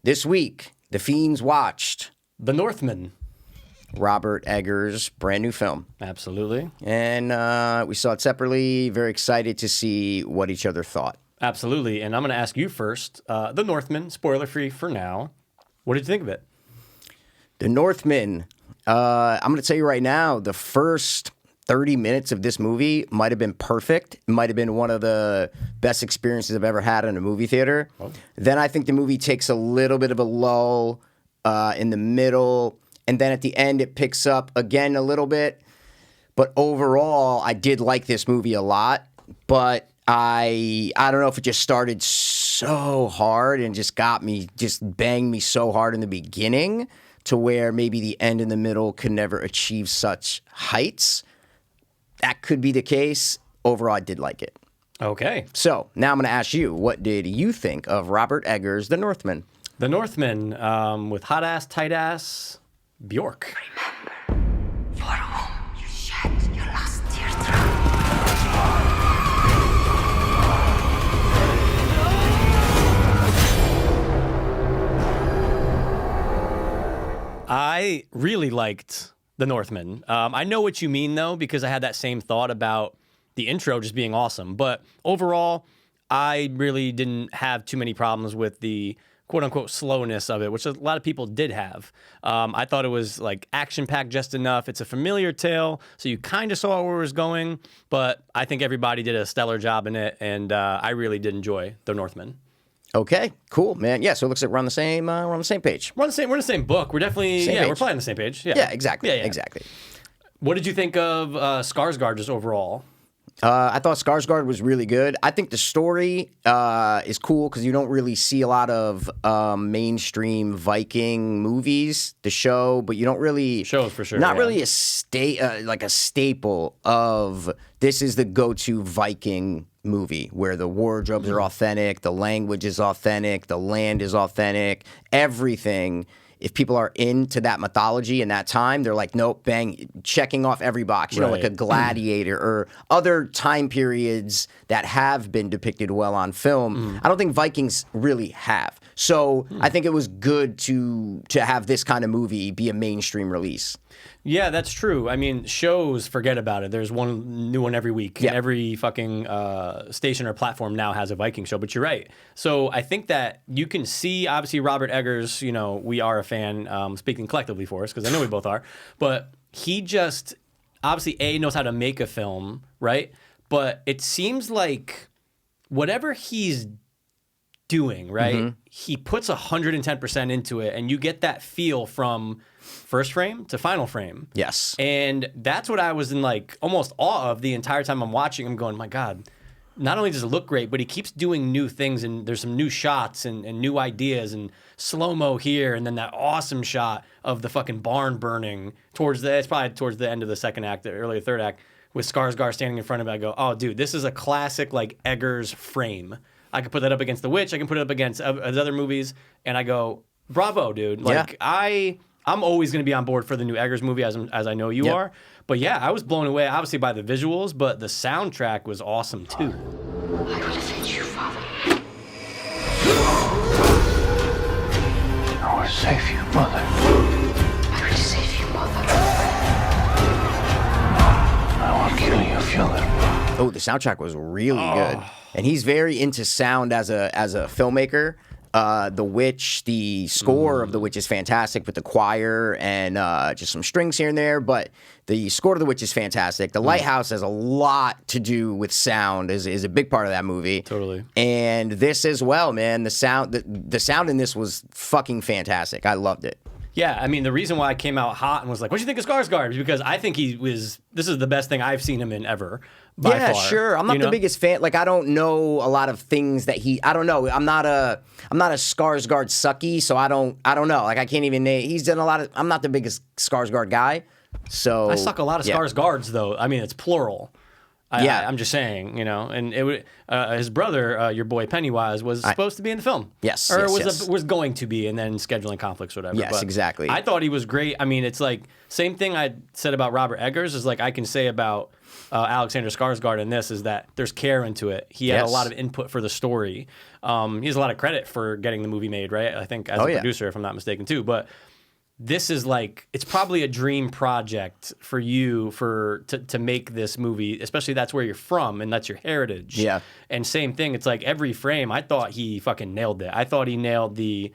this week, the Fiends watched The Northman. Robert Eggers' brand new film. Absolutely. And we saw it separately. Very excited to see what each other thought. Absolutely. And I'm going to ask you first. The Northman, spoiler-free for now. What did you think of it? The Northman. I'm going to tell you right now, the first 30 minutes of this movie might have been perfect. It might have been one of the best experiences I've ever had in a movie theater. Oh. Then I think the movie takes a little bit of a lull in the middle. And then at the end, it picks up again a little bit. But overall, I did like this movie a lot. But I don't know if it just started so hard and just banged me so hard in the beginning to where maybe the end and the middle could never achieve such heights. That could be the case. Overall, I did like it. Okay. So now I'm going to ask you, what did you think of Robert Eggers' The Northman? The Northman with hot ass, tight ass Bjork. Remember, for whom you shed your last teardrop. I really liked The Northman. I know what you mean, though, because I had that same thought about the intro just being awesome. But overall, I really didn't have too many problems with the quote-unquote slowness of it, which a lot of people did have. I thought it was like action-packed just enough. It's a familiar tale, so you kind of saw where it was going, but I think everybody did a stellar job in it, and I really did enjoy The Northman. Okay, cool, man. Yeah, so it looks like we're on the same page. We're in the same book. We're definitely we're probably on the same page. Yeah, exactly. Yeah. Exactly. What did you think of Skarsgård just overall? I thought Skarsgård was really good. I think the story is cool because you don't really see a lot of mainstream Viking movies. The show, but you don't really shows for sure. Not really a staple of this is the go-to Viking movie where the wardrobes are authentic, the language is authentic, the land is authentic, everything. If people are into that mythology in that time, they're like, nope, bang, checking off every box. You know, like a Gladiator or other time periods that have been depicted well on film. I don't think Vikings really have. So I think it was good to have this kind of movie be a mainstream release. Yeah, that's true. I mean, shows, forget about it. There's one new one every week. Yeah. Every fucking station or platform now has a Viking show, but you're right. So I think that you can see, obviously, Robert Eggers, you know, we are a fan, speaking collectively for us, because I know we both are, but he just, obviously, A, knows how to make a film, right? But it seems like whatever he's doing, right, he puts 110% into it, and you get that feel from first frame to final frame. Yes. And that's what I was in like almost awe of the entire time I'm watching him going, my God, not only does it look great, but he keeps doing new things and there's some new shots and new ideas and slow-mo here and then that awesome shot of the fucking barn burning it's probably towards the end of the second act, the early third act, with Skarsgård standing in front of it. I go, oh, dude, this is a classic like Eggers frame. I could put that up against The Witch. I can put it up against other movies. And I go, bravo, dude. Like, yeah. I'm always going to be on board for the new Eggers movie, as I know you are. But yeah, I was blown away, obviously, by the visuals, but the soundtrack was awesome, too. I will avenge you, Father. I will save you, Mother. I will save you, Mother. I will kill you, Fjord. Oh, the soundtrack was really good. And he's very into sound as a filmmaker. The Witch, the score of The Witch is fantastic with the choir and just some strings here and there, but the score of The Witch is fantastic. The Lighthouse has a lot to do with sound, is a big part of that movie. Totally. And this as well, man. The sound in this was fucking fantastic. I loved it. Yeah, I mean, the reason why I came out hot and was like, what do you think of Skarsgård? Is because I think this is the best thing I've seen him in ever, by far. Sure. I'm not the biggest fan. Like, I don't know a lot of things that I don't know. I'm not a Skarsgård sucky, so I don't know. Like, I can't even name, he's done a lot of, I'm not the biggest Skarsgård guy, so. I suck a lot of Skarsgårds, though. I mean, it's plural. I'm just saying, and it would, his brother, your boy Pennywise, was supposed to be in the film. Yes, or yes. was going to be, and then scheduling conflicts or whatever. Yes, but exactly. I thought he was great. I mean, it's like same thing I said about Robert Eggers is like I can say about Alexander Skarsgård in this is that there's care into it. He had a lot of input for the story. He has a lot of credit for getting the movie made, right? I think as a producer, if I'm not mistaken, too. But this is like it's probably a dream project for you to make this movie, especially that's where you're from and that's your heritage. Yeah. And same thing, it's like every frame. I thought he fucking nailed it. I thought he nailed the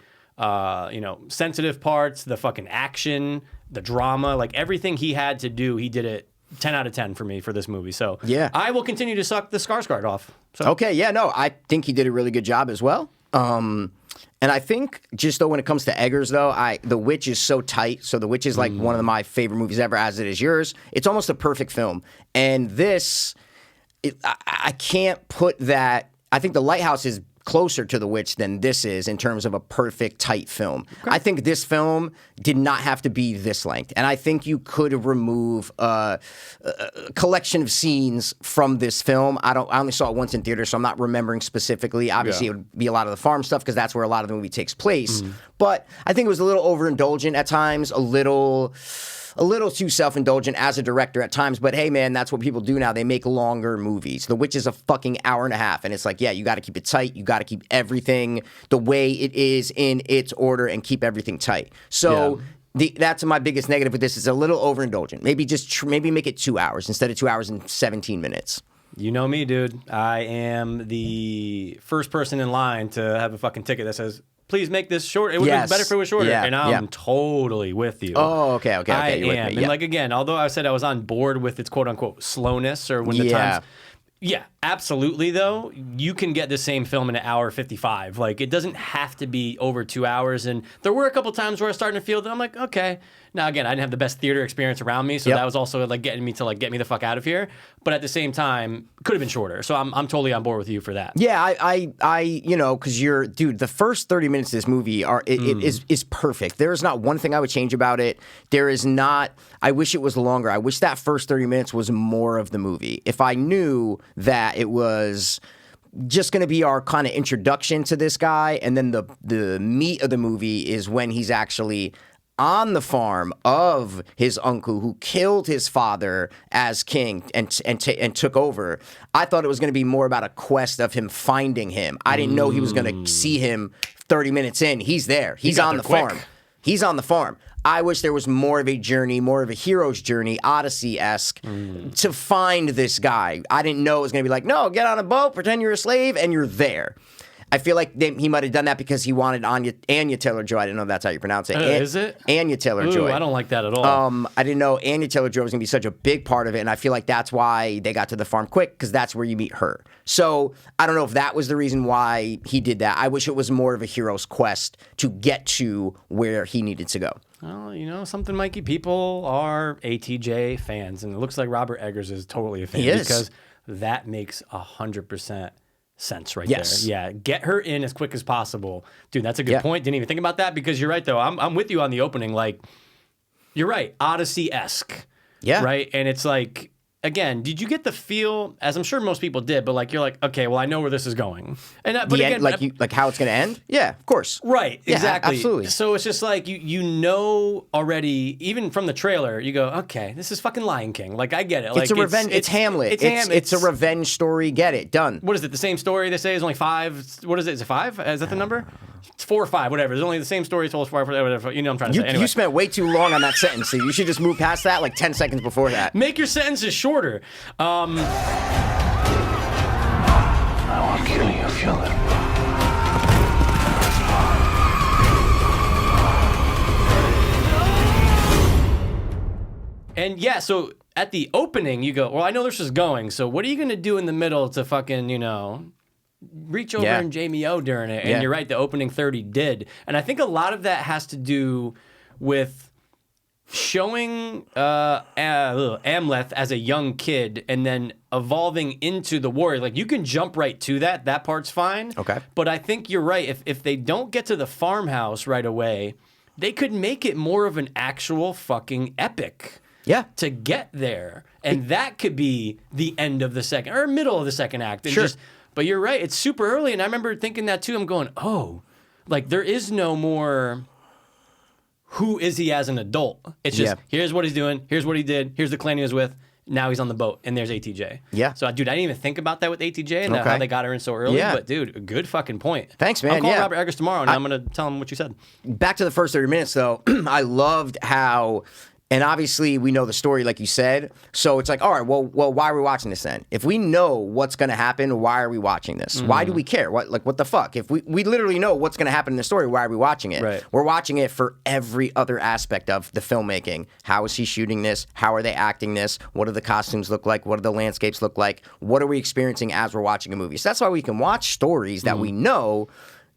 sensitive parts, the fucking action, the drama, like everything he had to do. He did it 10 out of 10 for me for this movie. So yeah, I will continue to suck the Skarsgård off. So. Okay, yeah, no, I think he did a really good job as well. And I think just though when it comes to Eggers though, The Witch is so tight. So The Witch is like one of my favorite movies ever, as it is yours. It's almost a perfect film. And this, I can't put that. I think The Lighthouse is closer to The Witch than this is in terms of a perfect tight film. Okay. I think this film did not have to be this length, and I think you could remove a collection of scenes from this film. I only saw it once in theater, so I'm not remembering specifically. Obviously, it would be a lot of the farm stuff because that's where a lot of the movie takes place. But I think it was a little overindulgent at times, a little too self-indulgent as a director at times, but hey, man, that's what people do now. They make longer movies. The Witch is a fucking hour and a half, and it's like, yeah, you got to keep it tight. You got to keep everything the way it is in its order and keep everything tight. So that's my biggest negative with this. It's a little overindulgent. Maybe maybe make it 2 hours instead of 2 hours and 17 minutes. You know me, dude. I am the first person in line to have a fucking ticket that says, please make this short. It would be better if it was shorter. And I'm totally with you. Oh, okay. I You're am. with me. And like, again, although I said I was on board with its quote-unquote slowness or when the times... Yeah, absolutely, though. You can get the same film in an hour 55. Like, it doesn't have to be over 2 hours. And there were a couple times where I was starting to feel that I'm like, okay. Now, again, I didn't have the best theater experience around me, so that was also like getting me to like get me the fuck out of here. But at the same time, could have been shorter. So I'm totally on board with you for that. Yeah, I because dude, the first 30 minutes of this movie is perfect. There is not one thing I would change about it. There is not. I wish it was longer. I wish that first 30 minutes was more of the movie. If I knew that it was just going to be our kind of introduction to this guy, and then the meat of the movie is when he's actually on the farm of his uncle who killed his father as king and took over. I thought it was going to be more about a quest of him finding him. I didn't know he was going to see him 30 minutes in. He's there. He's on the farm. He's on the farm. I wish there was more of a journey, more of a hero's journey, Odyssey-esque, to find this guy. I didn't know it was going to be like, no, get on a boat, pretend you're a slave, and you're there. I feel like he might have done that because he wanted Anya Taylor-Joy. I didn't know that's how you pronounce it. Is it? Anya Taylor-Joy. Ooh, I don't like that at all. I didn't know Anya Taylor-Joy was going to be such a big part of it, and I feel like that's why they got to the farm quick, because that's where you meet her. So I don't know if that was the reason why he did that. I wish it was more of a hero's quest to get to where he needed to go. Well, something, Mikey. People are ATJ fans, and it looks like Robert Eggers is totally a fan. He is. Because that makes 100% sense right Yes. there. Yeah, get her in as quick as possible. Dude, that's a good point. Didn't even think about that because you're right, though. I'm with you on the opening. Like, you're right. Odyssey-esque. Yeah. Right? And it's like, again, did you get the feel, as I'm sure most people did, but like you're like, okay, well, I know where this is going. And but again, like how it's going to end? Yeah, of course. Right, Yeah, exactly. absolutely. So it's just like you know already, even from the trailer, you go, okay, this is fucking Lion King. Like I get it. Like It's a revenge. It's Hamlet. It's a revenge story. Get it done. What is it? The same story they say is only 5. What is it? Is it 5? Is that the number? It's 4 or 5, whatever. It's only the same story told 4 or whatever. You know what I'm trying to say. Anyway. You spent way too long on that sentence, so you should just move past that like 10 seconds before that. Make your sentences shorter. I will kill you if you let me. And yeah, so at the opening, you go, well, I know this is going, so what are you going to do in the middle to fucking, reach over and Jamie O during it? And you're right, the opening 30 did. And I think a lot of that has to do with showing Amleth as a young kid and then evolving into the warrior. Like, you can jump right to that. That part's fine. Okay. But I think you're right. If they don't get to the farmhouse right away, they could make it more of an actual fucking epic. Yeah. to get there. And that could be the end of the second or middle of the second act. And Sure. but you're right. It's super early. And I remember thinking that too. I'm going, oh, like there is no more who is he as an adult. It's just, here's what he's doing. Here's what he did. Here's the clan he was with. Now he's on the boat, and there's ATJ. Yeah. So, dude, I didn't even think about that with ATJ and how they got her in so early. Yeah. But, dude, a good fucking point. Thanks, man. I'm calling Yeah. Robert Eggers tomorrow, and I'm going to tell him what you said. Back to the first 30 minutes, though, I loved how, and obviously we know the story, like you said. So it's like, all right, well, why are we watching this then? If we know what's going to happen, why are we watching this? Why do we care? What the fuck? If we literally know what's going to happen in the story, why are we watching it? Right. We're watching it for every other aspect of the filmmaking. How is he shooting this? How are they acting this? What do the costumes look like? What do the landscapes look like? What are we experiencing as we're watching a movie? So that's why we can watch stories that we know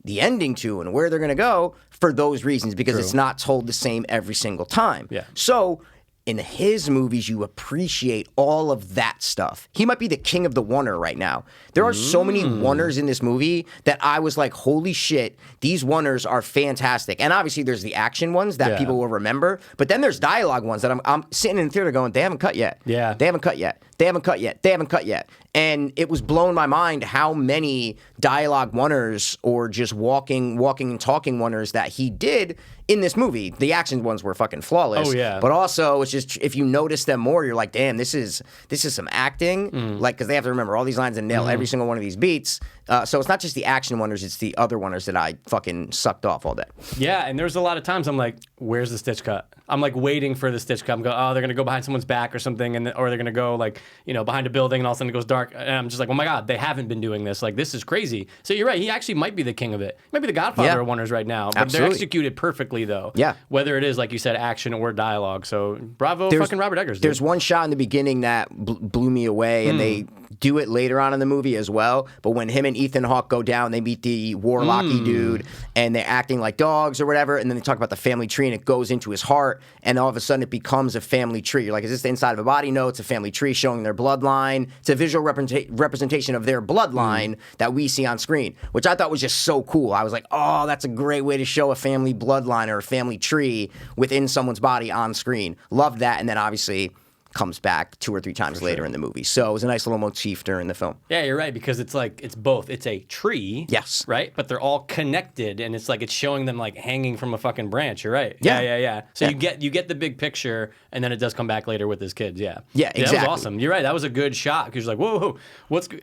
the ending to and where they're going to go for those reasons, because it's not told the same every single time. Yeah. So in his movies, you appreciate all of that stuff. He might be the king of the oneer right now. There are so many oneers in this movie that I was like, holy shit, these oneers are fantastic. And obviously there's the action ones that people will remember, but then there's dialogue ones that I'm sitting in the theater going, they haven't cut yet. Yeah. They haven't cut yet. They haven't cut yet. They haven't cut yet. And it was blowing my mind how many dialogue oneers or just walking and talking oneers that he did in this movie. The action ones were fucking flawless. Oh, yeah. But also, it's just, if you notice them more, you're like, damn, this is some acting. Like, because they have to remember all these lines and nail every single one of these beats. So it's not just the action oneers, it's the other oneers that I fucking sucked off all day. Yeah, and there's a lot of times I'm like, where's the stitch cut? I'm like waiting for the stitch cut. I'm going, oh, they're going to go behind someone's back or something, or they're going to go like, behind a building and all of a sudden it goes dark. And I'm just like, oh my God, they haven't been doing this. Like, this is crazy. So you're right. He actually might be the king of it. He might be the godfather of oneers right now. But Absolutely. they're executed perfectly, though. Yeah. Whether it is, like you said, action or dialogue. So bravo, fucking Robert Eggers. Dude. There's one shot in the beginning that blew me away, and they do it later on in the movie as well. But when him and Ethan Hawke go down, they meet the warlocky dude, and they're acting like dogs or whatever, and then they talk about the family tree, and it goes into his heart, and all of a sudden it becomes a family tree. You're like, is this the inside of a body? No, it's a family tree showing their bloodline. It's a visual representation of their bloodline that we see on screen, which I thought was just so cool. I was like, oh, that's a great way to show a family bloodline or a family tree within someone's body on screen. Loved that, and then obviously comes back 2 or 3 times later in the movie. So it was a nice little motif during the film. Yeah, you're right, because it's like, it's both. It's a tree. Yes. Right? But they're all connected, and it's like, it's showing them like hanging from a fucking branch. You're right. Yeah. Yeah. So you get the big picture, and then it does come back later with his kids. Yeah. Yeah, exactly. That was awesome. You're right. That was a good shot, because you're like, whoa,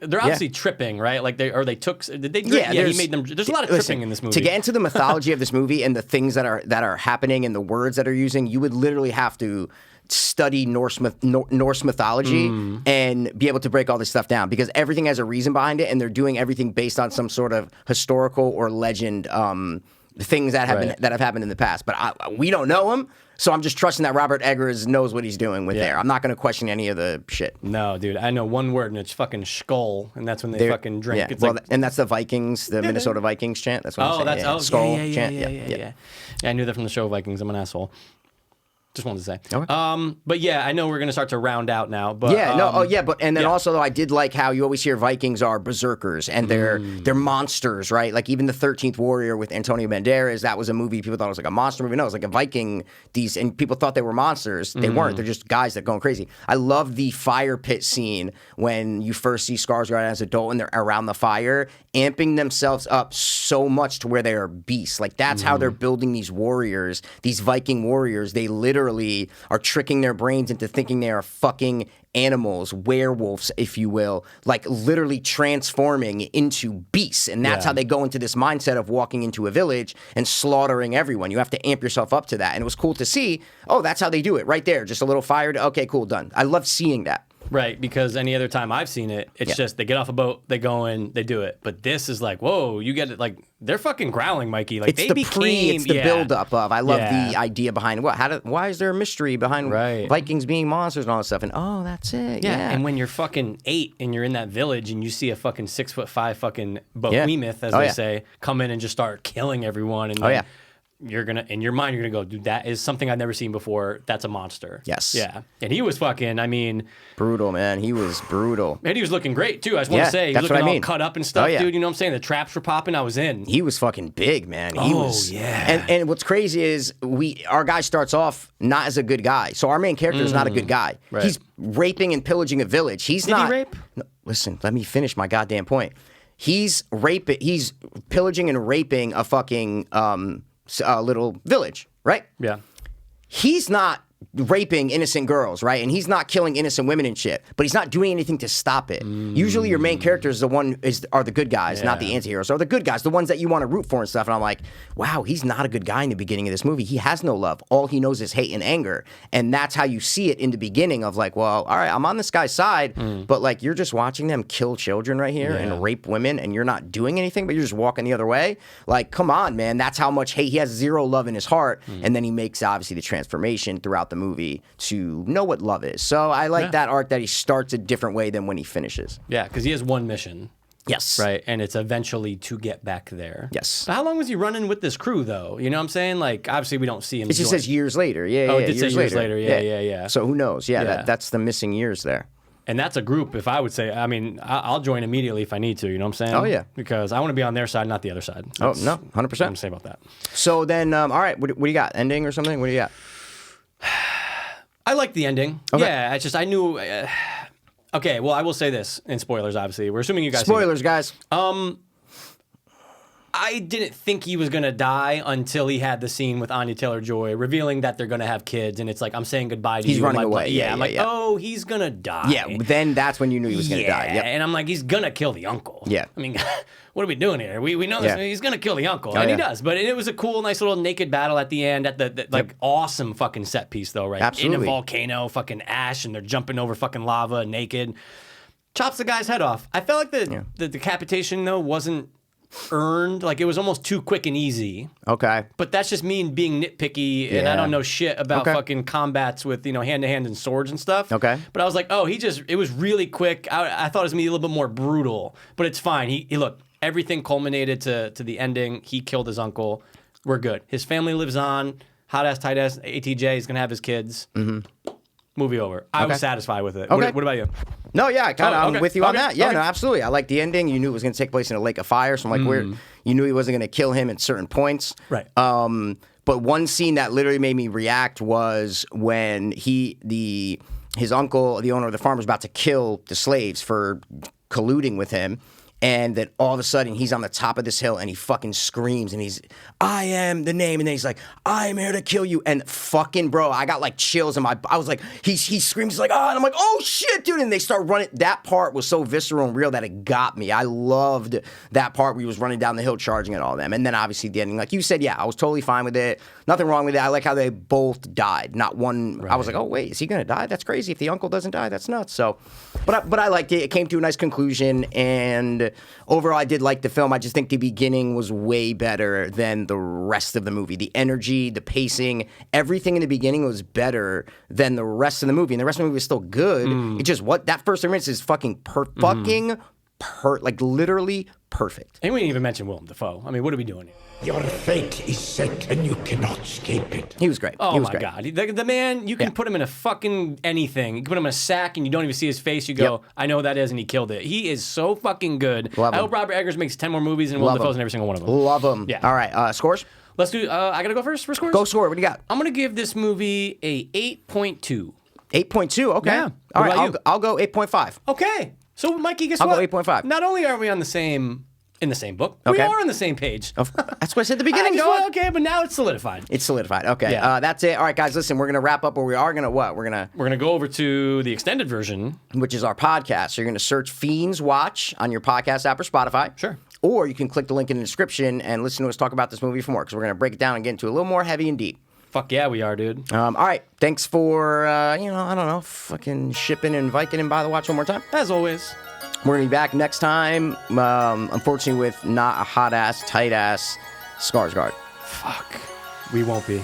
they're obviously tripping, right? Like did they drip? Yeah, he made them, there's a lot of tripping in this movie. To get into the mythology of this movie and the things that are happening and the words that are using, you would literally have to study Norse mythology and be able to break all this stuff down, because everything has a reason behind it, and they're doing everything based on some sort of historical or legend things that have happened in the past. But we don't know them, so I'm just trusting that Robert Eggers knows what he's doing with there. I'm not going to question any of the shit. No, dude, I know one word, and it's fucking skull, and that's when they fucking drink. Yeah. It's well, like, and that's the Vikings, the Minnesota Vikings chant. That's what I'm saying. that's skull yeah, chant. Yeah, I knew that from the show Vikings. I'm an asshole. Just wanted to say. Okay. But yeah, I know we're gonna start to round out now. But and then also though, I did like how you always hear Vikings are berserkers and they're monsters, right? Like even the 13th Warrior with Antonio Banderas, that was a movie people thought it was like a monster movie. No, it was like a Viking. And people thought they were monsters. They weren't. They're just guys that going crazy. I love the fire pit scene when you first see Skarsgård as an adult and they're around the fire, amping themselves up so much to where they are beasts. Like that's how they're building these warriors, these Viking warriors. They literally are tricking their brains into thinking they are fucking animals, werewolves, if you will, like literally transforming into beasts. And that's how they go into this mindset of walking into a village and slaughtering everyone. You have to amp yourself up to that. And it was cool to see, oh, that's how they do it right there. Just a little fire. Okay, cool, done. I love seeing that. Right, because any other time I've seen it, it's just they get off a boat, they go in, they do it. But this is like, whoa, you get it, like they're fucking growling, Mikey. Like it's they the became, it's the build up of. I love the idea behind why is there a mystery behind Vikings being monsters and all this stuff? And oh, that's it. Yeah. And when you're fucking 8 and you're in that village and you see a fucking 6'5" fucking behemoth, as they say, come in and just start killing everyone. And you're gonna in your mind you're gonna go, dude, that is something I've never seen before. That's a monster. Yes. Yeah. And he was fucking. I mean, brutal, man. He was brutal. and he was looking great too. I just want to say, he was that's what looking I all mean. cut up and stuff, Oh, yeah. dude. You know what I'm saying? The traps were popping. I was in. He was fucking big, man. He Oh, was. yeah. And what's crazy is our guy starts off not as a good guy. So our main character is not a good guy. Right. He's raping and pillaging a village. He's Did not. he rape? No, listen, let me finish my goddamn point. He's pillaging and raping a fucking little village, right? Yeah. He's not raping innocent girls, right? And he's not killing innocent women and shit, but he's not doing anything to stop it. Usually your main character is are the good guys, not the Yeah. anti-heroes, or the good guys, the ones that you want to root for and stuff. And I'm like, wow, he's not a good guy in the beginning of this movie. He has no love. All he knows is hate and anger. And that's how you see it in the beginning of like, well, all right, I'm on this guy's side, but like you're just watching them kill children right here and rape women and you're not doing anything, but you're just walking the other way. Like, come on, man. That's how much hate. He has zero love in his heart. And then he makes obviously the transformation throughout the movie to know what love is. So I like that arc that he starts a different way than when he finishes. Yeah, because he has one mission. Yes. Right, and it's eventually to get back there. Yes. But how long was he running with this crew, though? You know what I'm saying? Like, obviously, we don't see him. It just join- says years later. Yeah, Oh, yeah, it did say years later. Yeah. So who knows? Yeah, Yeah. that's the missing years there. And that's a group, if I would say, I mean, I'll join immediately if I need to, you know what I'm saying? Oh, yeah. Because I want to be on their side, not the other side. Oh, That's no, what I'm 100%. going to say about that. So then, all right, what do you got? Ending or something? What do you got? I like the ending. Okay. Yeah, I knew. Okay, well, I will say this, in spoilers, obviously. We're assuming you guys seen it. Spoilers, guys. I didn't think he was going to die until he had the scene with Anya Taylor-Joy revealing that they're going to have kids, and it's like, I'm saying goodbye to you. He's running my away. blood. Yeah, I'm yeah, like, yeah. oh, he's going to die. Yeah, then that's when you knew he was going to die. Yep. And I'm like, he's going to kill the uncle. Yeah. I mean, what are we doing here? We know this. Yeah. He's going to kill the uncle. Oh, and he yeah. does. But it was a cool, nice little naked battle at the end at the like awesome fucking set piece, though, right? Absolutely. In a volcano, fucking ash, and they're jumping over fucking lava naked. Chops the guy's head off. I felt like the decapitation, though, wasn't earned. Like, it was almost too quick and easy. Okay. But that's just me being nitpicky, and I Yeah. don't know shit about Okay. fucking combats with, hand-to-hand and swords and stuff. Okay. But I was like, oh, it was really quick. I thought it was going to be a little bit more brutal, but it's fine. He look, everything culminated to the ending. He killed his uncle. We're good. His family lives on. Hot-ass, tight-ass ATJ. He's going to have his kids. Mm-hmm. Movie over. I was satisfied with it. Okay. What about you? No, yeah, kind of. Oh, okay. I'm with you on Okay. that. Yeah, Okay. no, absolutely. I like the ending. You knew it was going to take place in a lake of fire. So I'm like, you knew he wasn't going to kill him at certain points. Right. But one scene that literally made me react was when his uncle, the owner of the farm, was about to kill the slaves for colluding with him. And then all of a sudden, he's on the top of this hill and he fucking screams and I am the name. And then he's like, I am here to kill you. And fucking, bro, I got like chills in I was like, he screams, he's like, oh, and I'm like, oh shit, dude. And they start running. That part was so visceral and real that it got me. I loved that part where he was running down the hill charging at all of them. And then obviously the ending, like you said, yeah, I was totally fine with it. Nothing wrong with it. I like how they both died. Not one, I was like, oh, wait, is he going to die? That's crazy. If the uncle doesn't die, that's nuts. So, but I liked it. It came to a nice conclusion. And overall, I did like the film. I just think the beginning was way better than the rest of the movie. The energy, the pacing, everything in the beginning was better than the rest of the movie. And the rest of the movie was still good. It just, that first 3 minutes is fucking like literally perfect. And we didn't even mention Willem Dafoe. I mean, what are we doing here? Your fate is set and you cannot escape it. He was great. Oh He was my great. God. The man, you can put him in a fucking anything. You can put him in a sack and you don't even see his face. You go, I know who that is, and he killed it. He is so fucking good. Love I him. hope Robert Eggers makes 10 more movies and Willem Love Dafoe's him. in every single one of them. Love him. Yeah. All right. Scores? Let's do, I gotta go first for scores? Go score. What do you got? I'm gonna give this movie a 8.2. 8.2. Okay. Yeah. All What right. about you? I'll go 8.5. Okay. So, Mikey, guess I'll what? go 8.5. Not only are we in the same book, we Okay. are on the same page. That's what I said at the beginning. I Guess know, what? okay, but now it's solidified. It's solidified. Okay. Yeah. That's it. All right, guys, listen, we're going to wrap up, or we are going to what? We're going We're gonna go over to the extended version. to, which is our podcast. So you're going to search Fiends Watch on your podcast app or Spotify. Sure. Or you can click the link in the description and listen to us talk about this movie for more, because we're going to break it down and get into a little more heavy and deep. Fuck yeah, we are, dude. All right. Thanks for, I don't know, fucking shipping and Viking and buy the watch one more time. As always. We're going to be back next time, unfortunately, with not a hot-ass, tight-ass Skarsgård. Fuck. We won't be.